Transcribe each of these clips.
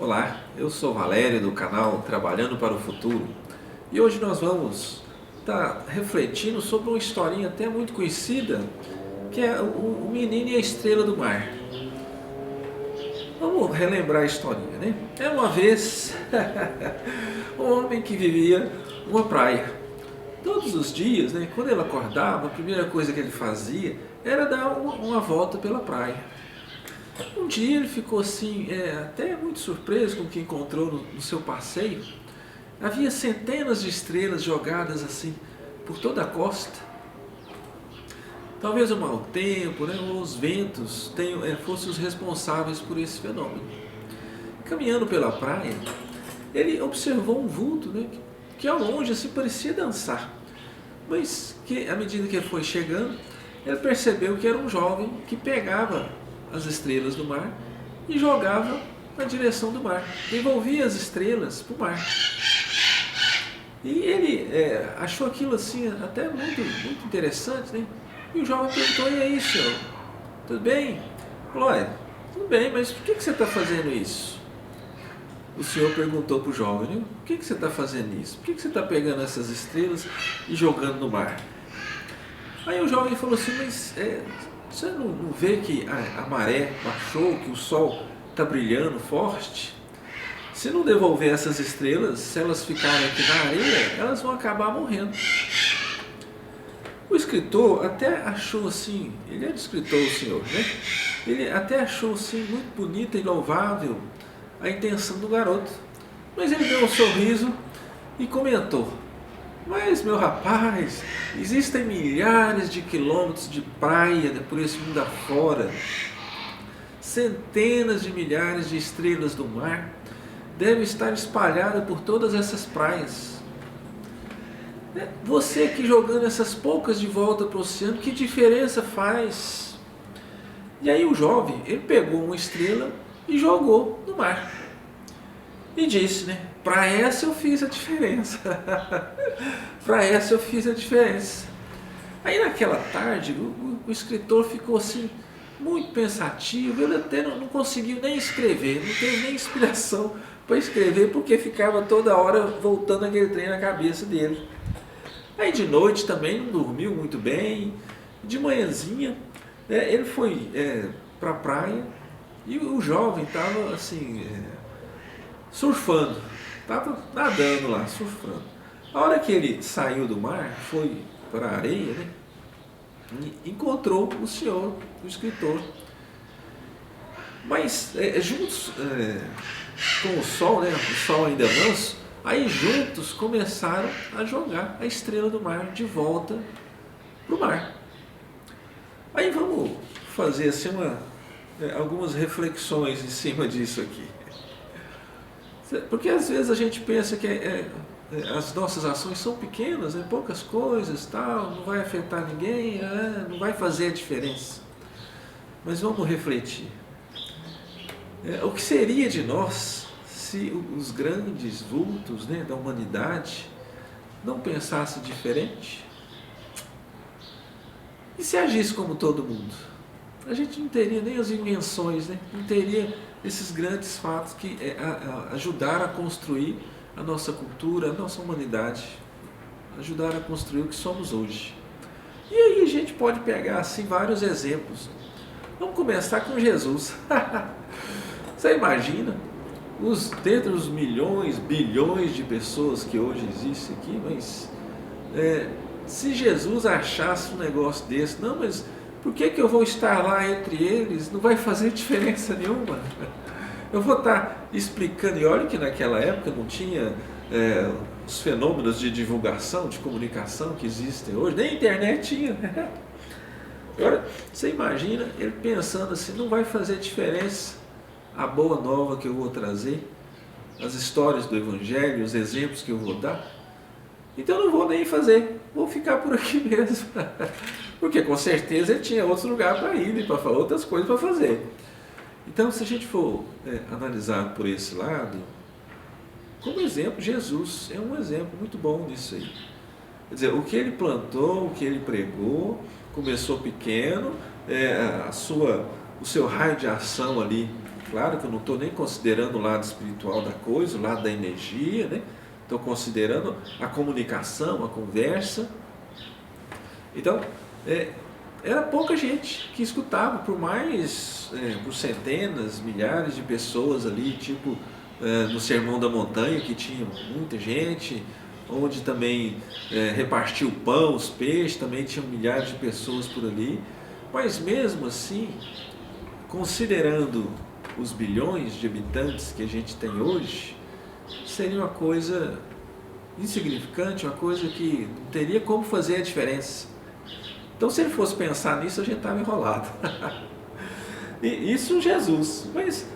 Olá, eu sou Valério do canal Trabalhando para o Futuro e hoje nós vamos estar refletindo sobre uma historinha até muito conhecida, que é o Menino e a Estrela do Mar. Vamos relembrar a historinha, né? É uma vez um homem que vivia numa praia. Todos os dias, né, quando ele acordava, a primeira coisa que ele fazia era dar uma volta pela praia. Um dia ele ficou assim, até muito surpreso com o que encontrou no seu passeio. Havia centenas de estrelas jogadas assim por toda a costa. Talvez o mau tempo, né, ou os ventos fossem os responsáveis por esse fenômeno. Caminhando pela praia, ele observou um vulto, né, que ao longe assim parecia dançar. Mas que à medida que ele foi chegando, ele percebeu que era um jovem que pegava as estrelas do mar e jogava na direção do mar, devolvia as estrelas para o mar. E ele achou aquilo assim até muito, muito interessante, né? E o jovem perguntou: e aí, senhor? Tudo bem? Ele falou: olha, tudo bem, mas por que você está fazendo isso? O senhor perguntou para o jovem: né? Por que você está fazendo isso? Por que você está pegando essas estrelas e jogando no mar? Aí o jovem falou assim: mas você não vê que a maré baixou, que o sol está brilhando forte? Se não devolver essas estrelas, se elas ficarem aqui na areia, elas vão acabar morrendo. O escritor até achou assim, ele era escritor, o senhor, né? Ele até achou assim muito bonita e louvável a intenção do garoto. Mas ele deu um sorriso e comentou: mas, meu rapaz, existem milhares de quilômetros de praia por esse mundo afora. Centenas de milhares de estrelas do mar devem estar espalhadas por todas essas praias. Você aqui jogando essas poucas de volta para o oceano, que diferença faz? E aí o jovem, ele pegou uma estrela e jogou no mar. E disse, né? Para essa eu fiz a diferença. Para essa eu fiz a diferença. Aí naquela tarde, o escritor ficou assim, muito pensativo. Ele até não conseguiu nem escrever, não teve nem inspiração para escrever, porque ficava toda hora voltando aquele trem na cabeça dele. Aí de noite também não dormiu muito bem. De manhãzinha, ele foi para a praia e o jovem estava assim, surfando, estava nadando lá, surfando. A hora que ele saiu do mar, foi para a areia, né, e encontrou o senhor, o escritor. Mas juntos, com o sol, né, o sol ainda manso, aí juntos começaram a jogar a estrela do mar de volta para o mar. Aí vamos fazer assim algumas reflexões em cima disso aqui. Porque às vezes a gente pensa que as nossas ações são pequenas, poucas coisas, tal, não vai afetar ninguém, não vai fazer a diferença. Mas vamos refletir. O que seria de nós se os grandes vultos, né, da humanidade não pensassem diferente? E se agisse como todo mundo? A gente não teria nem as invenções, né? Não teria esses grandes fatos que ajudaram a construir a nossa cultura, a nossa humanidade, ajudaram a construir o que somos hoje. E aí a gente pode pegar assim vários exemplos. Vamos começar com Jesus. Você imagina, dentre os milhões, bilhões de pessoas que hoje existem aqui, mas se Jesus achasse um negócio desse, não, mas por que eu vou estar lá entre eles? Não vai fazer diferença nenhuma. Eu vou estar explicando, e olha que naquela época não tinha os fenômenos de divulgação, de comunicação que existem hoje, nem internet tinha. Agora, você imagina ele pensando assim: não vai fazer diferença a boa nova que eu vou trazer, as histórias do Evangelho, os exemplos que eu vou dar? Então eu não vou nem fazer, vou ficar por aqui mesmo. Porque com certeza ele tinha outro lugar para ir, para falar outras coisas para fazer. Então, se a gente for analisar por esse lado, como exemplo, Jesus é um exemplo muito bom nisso aí. Quer dizer, o que ele plantou, o que ele pregou, começou pequeno, o seu raio de ação ali Claro que eu não estou nem considerando o lado espiritual da coisa, o lado da energia, né? Estou considerando a comunicação, a conversa. Então, era pouca gente que escutava, por centenas, milhares de pessoas ali, tipo no Sermão da Montanha, que tinha muita gente, onde também repartia o pão, os peixes, também tinham milhares de pessoas por ali. Mas mesmo assim, considerando os bilhões de habitantes que a gente tem hoje, seria uma coisa insignificante, uma coisa que não teria como fazer a diferença. Então, se ele fosse pensar nisso, a gente estava enrolado. E isso Jesus. Mas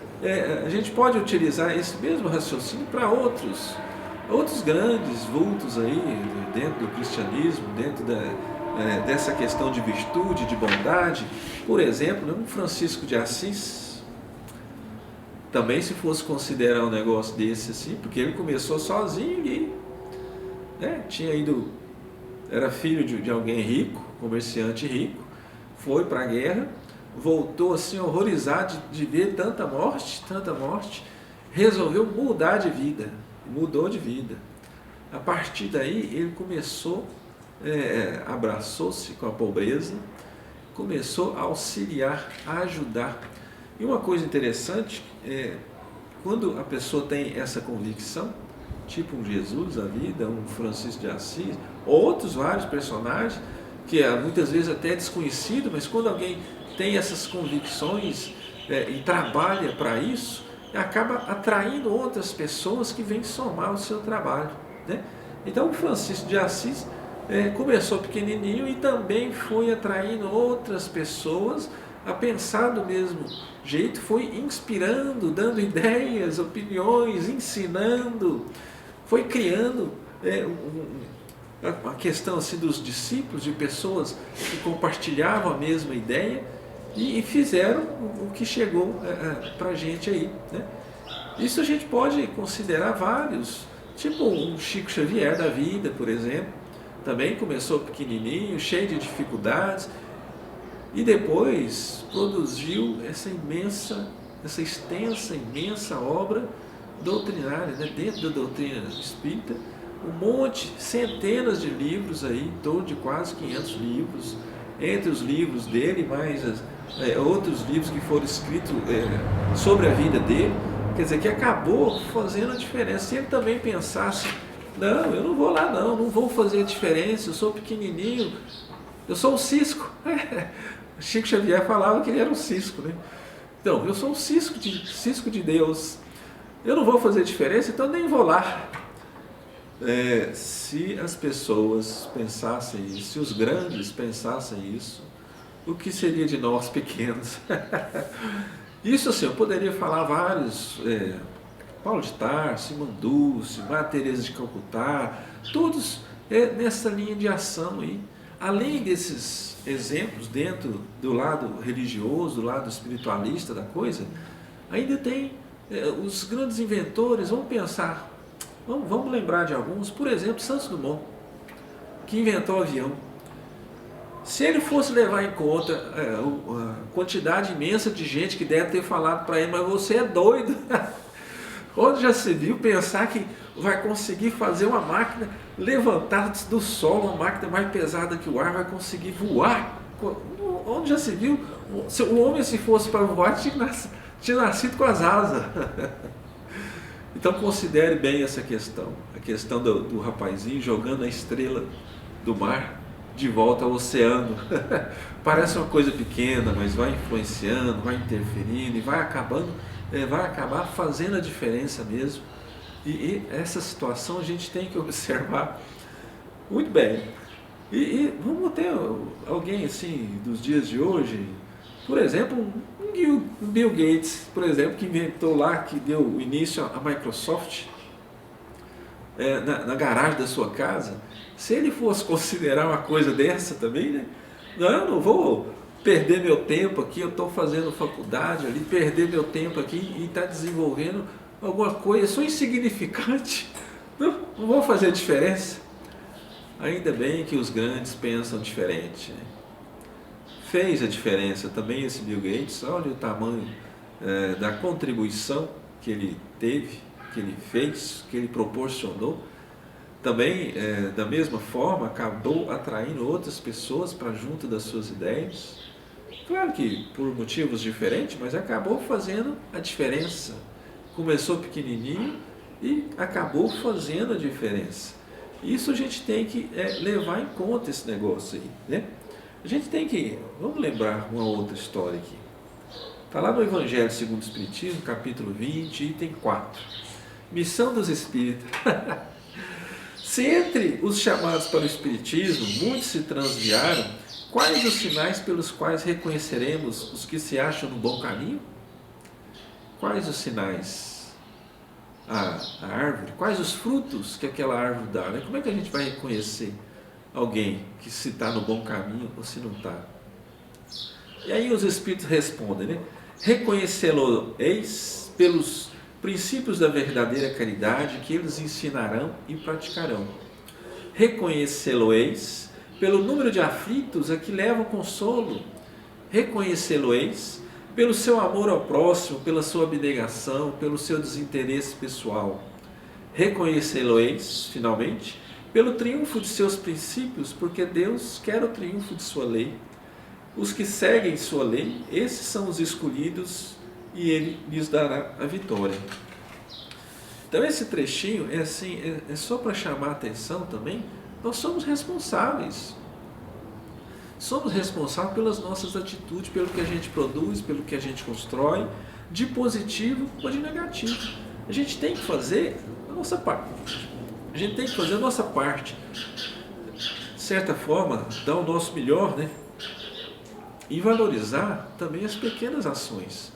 a gente pode utilizar esse mesmo raciocínio para outros grandes vultos aí, dentro do cristianismo, dentro dessa questão de virtude, de bondade. Por exemplo, um Francisco de Assis, também se fosse considerar um negócio desse assim, porque ele começou sozinho ali, era filho de alguém rico, comerciante rico, foi para a guerra, voltou assim horrorizado de ver tanta morte, resolveu mudar de vida, mudou de vida. A partir daí ele começou, abraçou-se com a pobreza, começou a auxiliar, a ajudar. E uma coisa interessante, quando a pessoa tem essa convicção, tipo um Jesus da vida, um Francisco de Assis, outros vários personagens, que muitas vezes até é desconhecido, mas quando alguém tem essas convicções e trabalha para isso, acaba atraindo outras pessoas que vêm somar o seu trabalho, né? Então o Francisco de Assis começou pequenininho e também foi atraindo outras pessoas a pensar do mesmo jeito, foi inspirando, dando ideias, opiniões, ensinando, foi criando a questão assim, dos discípulos, de pessoas que compartilhavam a mesma ideia e fizeram o que chegou para a gente aí, né? Isso a gente pode considerar vários, tipo um Chico Xavier da vida, por exemplo, também começou pequenininho, cheio de dificuldades, e depois produziu essa extensa, imensa obra doutrinária, né? Dentro da doutrina espírita, centenas de livros aí, em torno de quase 500 livros, entre os livros dele, mais outros livros que foram escritos sobre a vida dele, quer dizer, que acabou fazendo a diferença. Se ele também pensasse, não, eu não vou lá não vou fazer a diferença, eu sou pequenininho, eu sou um cisco. Chico Xavier falava que ele era um cisco, né? Então, eu sou um cisco de Deus, eu não vou fazer diferença, então nem vou lá. Se as pessoas pensassem isso, se os grandes pensassem isso, o que seria de nós pequenos? Isso assim, eu poderia falar vários, Paulo de Tarso, Simão Dulce, Madre Teresa de Calcutá, todos nessa linha de ação aí. Além desses exemplos dentro do lado religioso, do lado espiritualista da coisa, ainda tem os grandes inventores. Vamos pensar, vamos lembrar de alguns. Por exemplo, Santos Dumont, que inventou o avião. Se ele fosse levar em conta a quantidade imensa de gente que deve ter falado para ele, mas você é doido, onde já se viu pensar que vai conseguir fazer uma máquina levantar do solo, uma máquina mais pesada que o ar, vai conseguir voar? Onde já se viu? Se o homem, se fosse para voar, tinha nascido com as asas. Então considere bem essa questão, a questão do rapazinho jogando a estrela do mar de volta ao oceano. Parece uma coisa pequena, mas vai influenciando, vai interferindo e vai acabar fazendo a diferença mesmo. E essa situação a gente tem que observar muito bem. E vamos ter alguém assim dos dias de hoje, por exemplo, um Bill Gates, por exemplo, que inventou lá, que deu início à Microsoft, na garagem da sua casa. Se ele fosse considerar uma coisa dessa também, né? Não, eu não vou perder meu tempo aqui, eu estou fazendo faculdade ali, perder meu tempo aqui e estar desenvolvendo alguma coisa, sou insignificante, não vou fazer diferença. Ainda bem que os grandes pensam diferente, né? Fez a diferença também esse Bill Gates, olha o tamanho da contribuição que ele teve, que ele fez, que ele proporcionou, também, da mesma forma, acabou atraindo outras pessoas para junto das suas ideias. Claro que por motivos diferentes, mas acabou fazendo a diferença. Começou pequenininho e acabou fazendo a diferença. Isso a gente tem que levar em conta, esse negócio aí, né? A gente tem que, vamos lembrar uma outra história aqui. Está lá no Evangelho segundo o Espiritismo, capítulo 20, item 4. Missão dos Espíritas. Se entre os chamados para o Espiritismo muitos se transviaram, quais os sinais pelos quais reconheceremos os que se acham no bom caminho? Quais os sinais? A árvore? Quais os frutos que aquela árvore dá? Né? Como é que a gente vai reconhecer alguém que se está no bom caminho ou se não está? E aí os Espíritos respondem, né? Reconhecê-lo-eis pelos princípios da verdadeira caridade que eles ensinarão e praticarão. Reconhecê-lo-eis pelo número de aflitos a que levam consolo. Reconhecê-lo-eis pelo seu amor ao próximo, pela sua abnegação, pelo seu desinteresse pessoal. Reconhecê-lo-eis, finalmente, pelo triunfo de seus princípios, porque Deus quer o triunfo de sua lei. Os que seguem sua lei, esses são os escolhidos e ele lhes dará a vitória. Então esse trechinho é assim, é só para chamar a atenção também. Nós somos responsáveis. Somos responsáveis pelas nossas atitudes, pelo que a gente produz, pelo que a gente constrói, de positivo ou de negativo. A gente tem que fazer a nossa parte. A gente tem que fazer a nossa parte. De certa forma, dar o nosso melhor, né? E valorizar também as pequenas ações.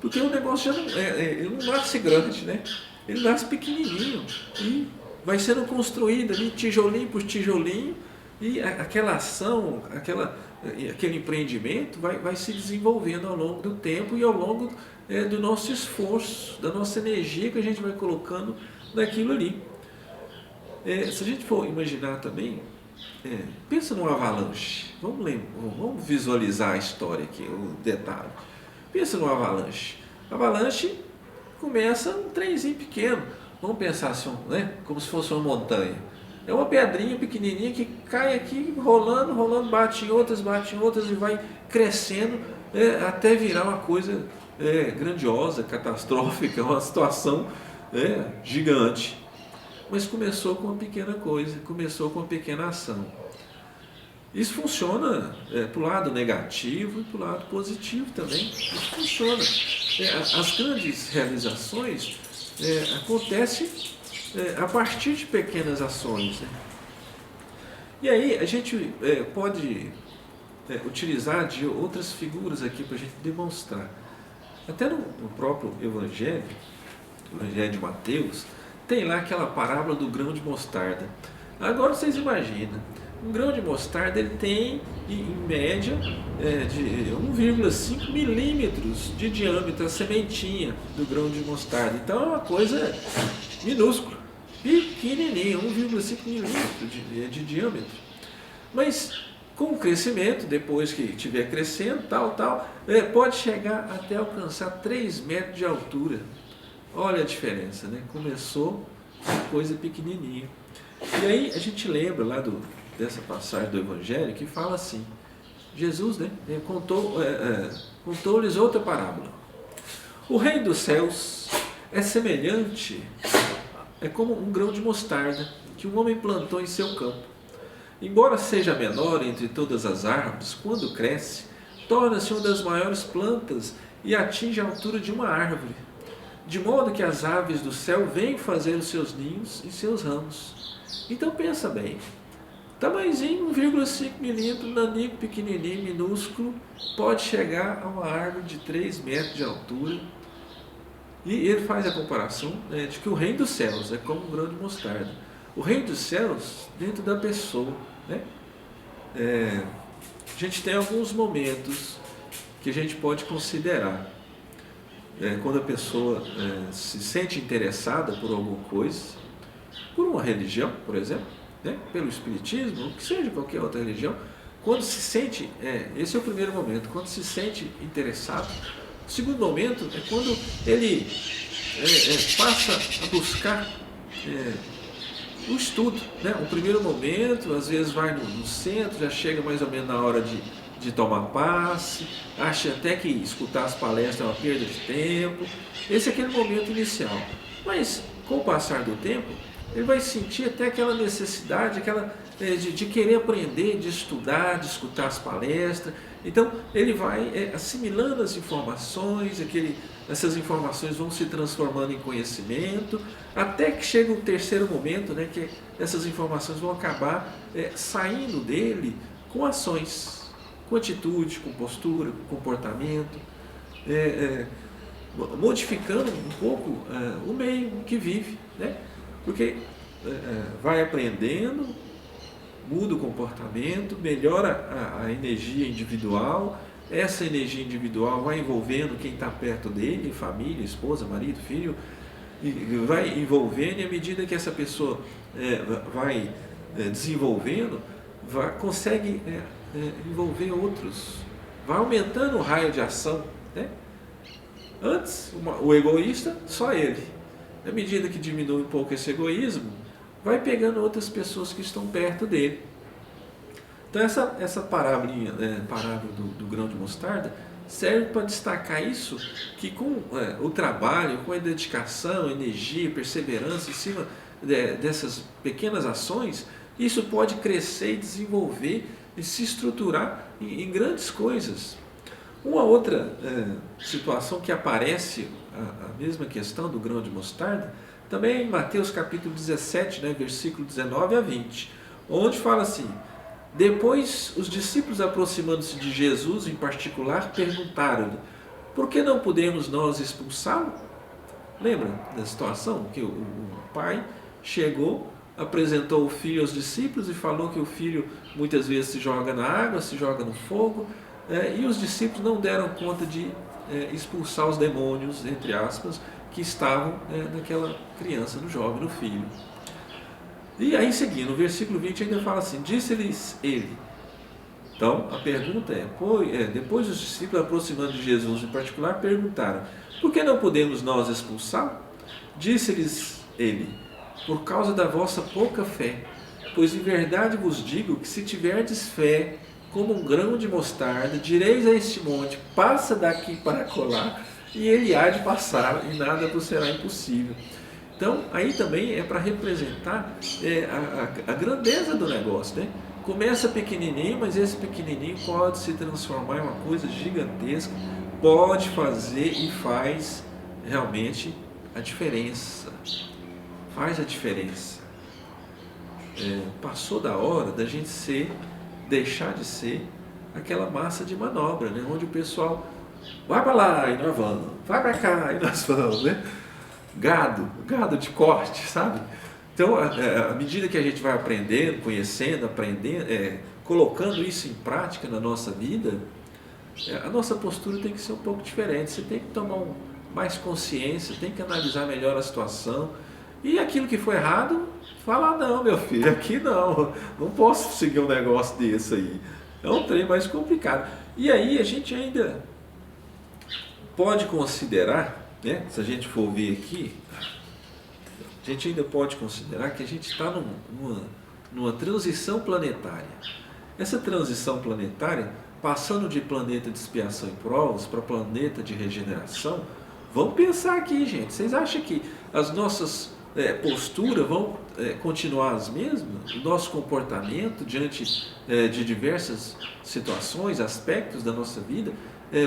Porque o negócio já não, ele não nasce grande, né? Ele nasce pequenininho e vai sendo construído ali, tijolinho por tijolinho, e aquela ação, aquele empreendimento vai se desenvolvendo ao longo do tempo e ao longo do nosso esforço, da nossa energia que a gente vai colocando naquilo ali. Se a gente for imaginar também, pensa numa avalanche. Vamos visualizar a história aqui, o detalhe. Pensa numa avalanche. A avalanche começa um trenzinho pequeno. Vamos pensar assim, né? Como se fosse uma montanha. É uma pedrinha pequenininha que cai aqui, rolando, bate em outras e vai crescendo até virar uma coisa grandiosa, catastrófica, uma situação gigante. Mas começou com uma pequena coisa, começou com uma pequena ação. Isso funciona para o lado negativo e para o lado positivo também. Isso funciona. As grandes realizações acontecem a partir de pequenas ações. Né? E aí a gente pode utilizar de outras figuras aqui para a gente demonstrar. Até no próprio Evangelho de Mateus, tem lá aquela parábola do grão de mostarda. Agora vocês imaginam, um grão de mostarda ele tem, em média, de 1,5 milímetros de diâmetro, a sementinha do grão de mostarda. Então é uma coisa minúscula, pequenininha, 1,5 milímetros de diâmetro. Mas com o crescimento, depois que estiver crescendo, pode chegar até alcançar 3 metros de altura. Olha a diferença, né? Começou uma coisa pequenininha. E aí a gente lembra lá dessa passagem do Evangelho que fala assim, Jesus, né, contou-lhes outra parábola. O reino dos céus é semelhante, como um grão de mostarda que um homem plantou em seu campo. Embora seja menor entre todas as árvores, quando cresce, torna-se uma das maiores plantas e atinge a altura de uma árvore, de modo que as aves do céu vêm fazer os seus ninhos em seus ramos. Então pensa bem, tamanhozinho 1,5 milímetro, nanico, pequenininho, minúsculo, pode chegar a uma árvore de 3 metros de altura. E ele faz a comparação de que o reino dos céus é como um grão de mostarda. O reino dos céus dentro da pessoa. Né? A gente tem alguns momentos que a gente pode considerar. Quando a pessoa se sente interessada por alguma coisa, por uma religião, por exemplo, né? Pelo espiritismo, ou que seja qualquer outra religião, quando se sente, esse é o primeiro momento, quando se sente interessado O segundo momento é quando ele passa a buscar o estudo, né? O primeiro momento, às vezes vai no centro, já chega mais ou menos na hora de tomar passe, acha até que escutar as palestras é uma perda de tempo. Esse é aquele momento inicial. Mas, com o passar do tempo, ele vai sentir até aquela necessidade, de querer aprender, de estudar, de escutar as palestras. Então, ele vai assimilando as informações, essas informações vão se transformando em conhecimento, até que chega um terceiro momento, né, que essas informações vão acabar saindo dele com ações, com atitude, com postura, com comportamento, modificando um pouco o meio que vive, né? Porque vai aprendendo, muda o comportamento, melhora a energia individual, essa energia individual vai envolvendo quem está perto dele, família, esposa, marido, filho, e vai envolvendo, e à medida que essa pessoa vai desenvolvendo, consegue envolver outros, vai aumentando o raio de ação, né? Antes, o egoísta, só ele. À medida que diminui um pouco esse egoísmo, vai pegando outras pessoas que estão perto dele. Então essa parábola do grão de mostarda serve para destacar isso, que com o trabalho, com a dedicação, energia, perseverança em cima dessas pequenas ações, isso pode crescer e desenvolver e se estruturar em grandes coisas. Uma outra situação que aparece, a mesma questão do grão de mostarda, também é em Mateus capítulo 17, né, versículo 19 a 20, onde fala assim: depois os discípulos, aproximando-se de Jesus em particular, perguntaram-lhe: por que não podemos nós expulsá-lo? Lembra da situação que o pai chegou, apresentou o filho aos discípulos e falou que o filho muitas vezes se joga na água, se joga no fogo, e os discípulos não deram conta de expulsar os demônios, entre aspas, que estavam naquela criança, no jovem, no filho. E aí, seguindo, no versículo 20 ainda fala assim: disse-lhes ele. Então, a pergunta depois os discípulos, aproximando de Jesus em particular, perguntaram: por que não podemos nós expulsá-lo? Disse-lhes ele: por causa da vossa pouca fé. Pois em verdade vos digo que se tiverdes fé como um grão de mostarda, direis a este monte: passa daqui para colar, e ele há de passar, e nada vos será impossível. Então, aí também é para representar a grandeza do negócio, né? Começa pequenininho, mas esse pequenininho pode se transformar em uma coisa gigantesca, pode fazer e faz realmente a diferença. Faz a diferença. Passou da hora da gente deixar de ser aquela massa de manobra, né? Onde o pessoal vai para lá e nós vamos, vai para cá e nós vamos, né? Gado de corte, sabe? Então, à medida que a gente vai aprendendo, conhecendo, colocando isso em prática na nossa vida, a nossa postura tem que ser um pouco diferente. Você tem que tomar mais consciência, tem que analisar melhor a situação. E aquilo que foi errado, falar: não, meu filho, aqui não posso seguir um negócio desse aí. É um trem mais complicado. E aí a gente ainda pode considerar, né, se a gente for ver aqui, a gente ainda pode considerar que a gente está numa transição planetária. Essa transição planetária, passando de planeta de expiação e provas para planeta de regeneração, vamos pensar aqui, gente. Vocês acham que as nossas posturas vão continuar as mesmas? O nosso comportamento diante de diversas situações, aspectos da nossa vida,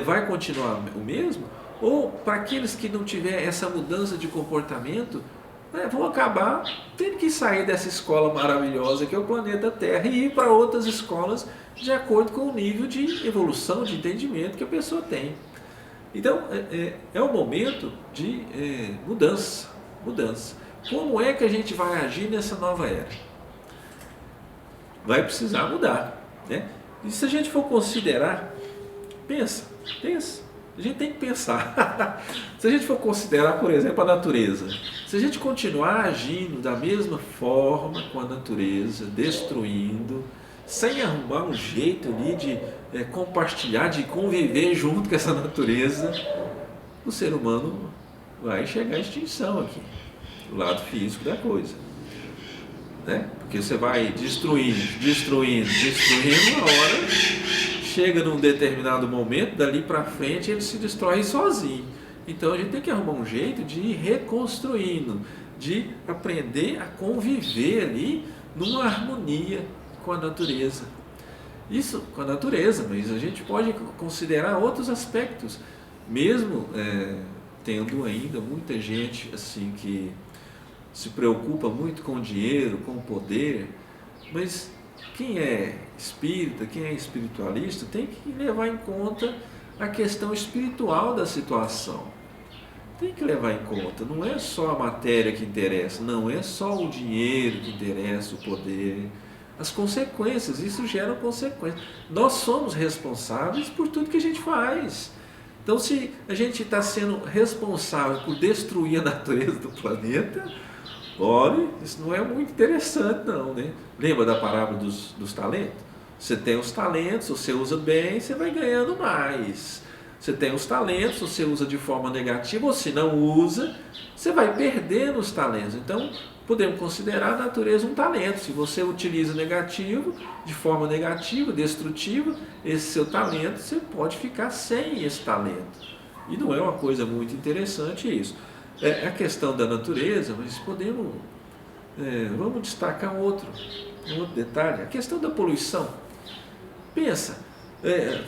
vai continuar o mesmo? Ou para aqueles que não tiver essa mudança de comportamento, vão acabar tendo que sair dessa escola maravilhosa que é o planeta Terra e ir para outras escolas de acordo com o nível de evolução, de entendimento que a pessoa tem. Então, é um momento de mudança. Como é que a gente vai agir nessa nova era? Vai precisar mudar, né? E se a gente for considerar, pensa. A gente tem que pensar. Se a gente for considerar, por exemplo, a natureza, se a gente continuar agindo da mesma forma com a natureza, destruindo, sem arrumar um jeito ali de compartilhar, de conviver junto com essa natureza, o ser humano vai chegar à extinção aqui, do lado físico da coisa, né? Porque você vai destruindo, uma hora chega num determinado momento, dali para frente ele se destrói sozinho. Então a gente tem que arrumar um jeito de ir reconstruindo, de aprender a conviver ali numa harmonia com a natureza. Isso com a natureza, mas a gente pode considerar outros aspectos, mesmo tendo ainda muita gente assim que se preocupa muito com o dinheiro, com o poder, mas quem é espírita, quem é espiritualista, tem que levar em conta a questão espiritual da situação. Tem que levar em conta, não é só a matéria que interessa, não é só o dinheiro que interessa, o poder, as consequências, isso gera consequências. Nós somos responsáveis por tudo que a gente faz. Então, se a gente está sendo responsável por destruir a natureza do planeta, olha, isso não é muito interessante não, né? Lembra da parábola dos talentos? Você tem os talentos, você usa bem, você vai ganhando mais. Você tem os talentos, você usa de forma negativa, ou se não usa, você vai perdendo os talentos. Então, podemos considerar a natureza um talento. Se você utiliza negativo, de forma negativa, destrutiva, esse seu talento, você pode ficar sem esse talento. E não é uma coisa muito interessante isso. É a questão da natureza, mas podemos, vamos destacar um outro detalhe, a questão da poluição. Pensa,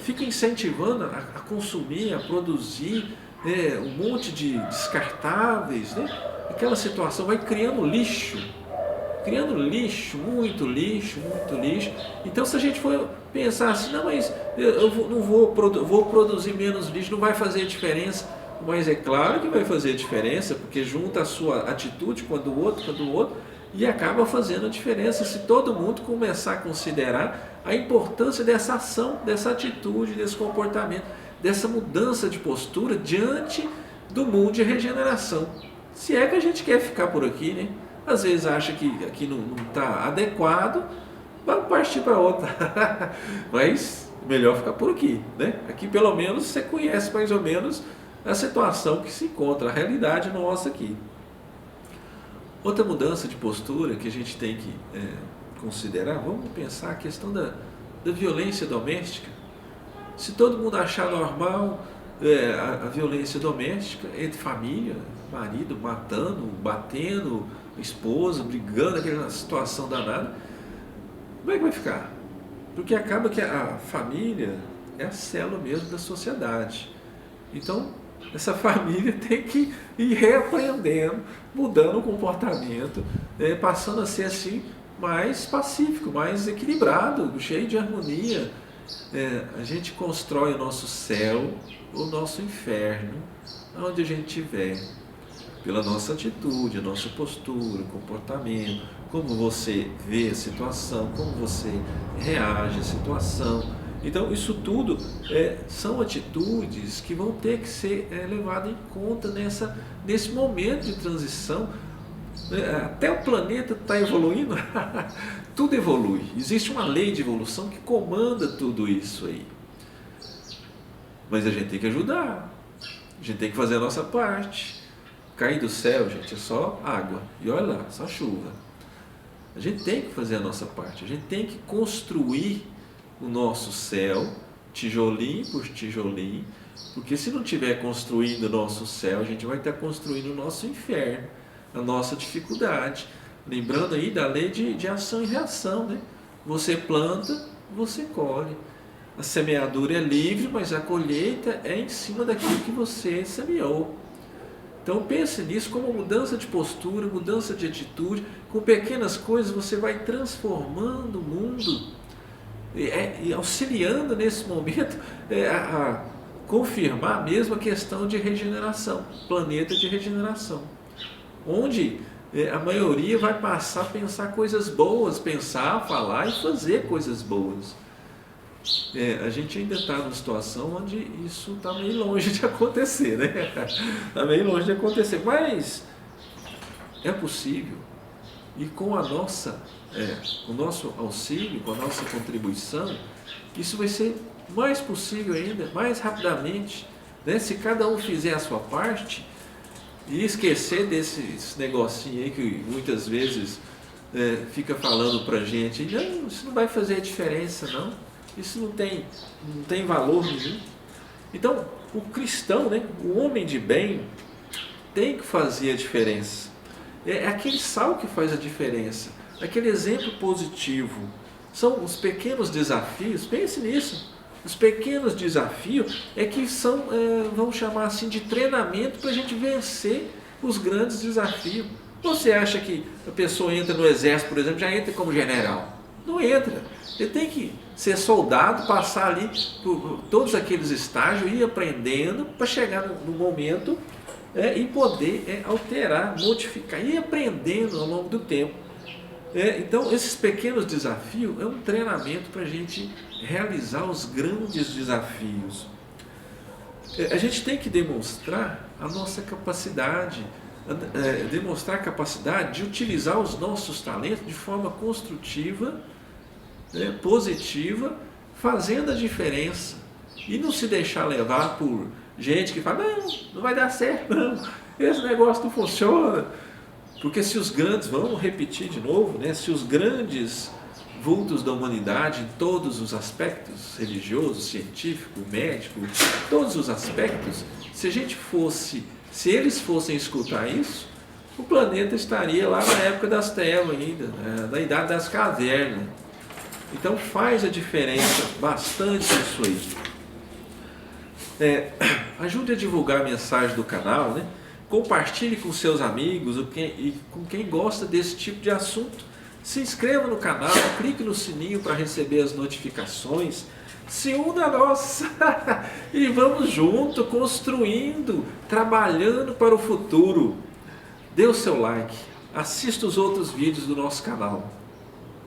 fica incentivando a consumir, a produzir um monte de descartáveis, né? Aquela situação vai criando lixo, muito lixo. Então, se a gente for pensar assim, não, mas vou produzir menos lixo, não vai fazer diferença. Mas é claro que vai fazer diferença, porque junta a sua atitude com a do outro, e acaba fazendo a diferença se todo mundo começar a considerar a importância dessa ação, dessa atitude, desse comportamento, dessa mudança de postura diante do mundo de regeneração. Se é que a gente quer ficar por aqui, né? Às vezes acha que aqui não está adequado, vamos partir para outra. Mas melhor ficar por aqui, né? Aqui pelo menos você conhece mais ou menos a situação que se encontra, a realidade nossa aqui. Outra mudança de postura que a gente tem que considerar, vamos pensar a questão da violência doméstica. Se todo mundo achar normal a violência doméstica entre família, marido matando, batendo, esposa, brigando, aquela situação danada, como é que vai ficar? Porque acaba que a família é a célula mesmo da sociedade. Então, essa família tem que ir reaprendendo, mudando o comportamento, passando a ser assim mais pacífico, mais equilibrado, cheio de harmonia. A gente constrói o nosso céu, o nosso inferno, onde a gente estiver, pela nossa atitude, a nossa postura, comportamento, como você vê a situação, como você reage à situação. Então, isso tudo são atitudes que vão ter que ser levadas em conta nesse momento de transição. Até o planeta está evoluindo, tudo evolui. Existe uma lei de evolução que comanda tudo isso aí. Mas a gente tem que ajudar, a gente tem que fazer a nossa parte. Cair do céu, gente, é só água. E olha lá, só chuva. A gente tem que fazer a nossa parte, a gente tem que construir o nosso céu, tijolinho por tijolinho, porque se não estiver construindo o nosso céu, a gente vai estar construindo o nosso inferno, a nossa dificuldade. Lembrando aí da lei de ação e reação, né? Você planta, você colhe. A semeadura é livre, mas a colheita é em cima daquilo que você semeou. Então pense nisso como mudança de postura, mudança de atitude. Com pequenas coisas você vai transformando o mundo e auxiliando nesse momento a confirmar mesmo a questão de regeneração, planeta de regeneração, onde a maioria vai passar a pensar coisas boas, pensar, falar e fazer coisas boas. A gente ainda está numa situação onde isso está meio longe de acontecer, né? Está meio longe de acontecer, mas é possível. e com o nosso auxílio, com a nossa contribuição, isso vai ser mais possível ainda, mais rapidamente, né? Se cada um fizer a sua parte e esquecer desses negocinhos aí que muitas vezes fica falando pra gente, não, isso não vai fazer diferença não, isso não tem valor nenhum. Então, o cristão, né, o homem de bem, tem que fazer a diferença. É aquele sal que faz a diferença, aquele exemplo positivo. São os pequenos desafios, pense nisso. Os pequenos desafios é que são, vamos chamar assim, de treinamento para a gente vencer os grandes desafios. Você acha que a pessoa entra no exército, por exemplo, já entra como general? Não entra. Ele tem que ser soldado, passar ali por todos aqueles estágios, ir aprendendo para chegar no momento e poder alterar, modificar, ir aprendendo ao longo do tempo. Então, esses pequenos desafios é um treinamento para a gente realizar os grandes desafios. A gente tem que demonstrar a nossa capacidade, demonstrar a capacidade de utilizar os nossos talentos de forma construtiva, positiva, fazendo a diferença. E não se deixar levar por gente que fala, não vai dar certo, não, esse negócio não funciona. Porque se os grandes, vamos repetir de novo, né? Se os grandes vultos da humanidade, em todos os aspectos, religioso, científico, médico, todos os aspectos, se eles fossem escutar isso, o planeta estaria lá na época das trevas ainda, na idade das cavernas. Então faz a diferença bastante isso aí. Ajude a divulgar a mensagem do canal, né? Compartilhe com seus amigos e com quem gosta desse tipo de assunto. Se inscreva no canal, clique no sininho para receber as notificações. Se una a nós e vamos junto, construindo, trabalhando para o futuro. Dê o seu like, assista os outros vídeos do nosso canal.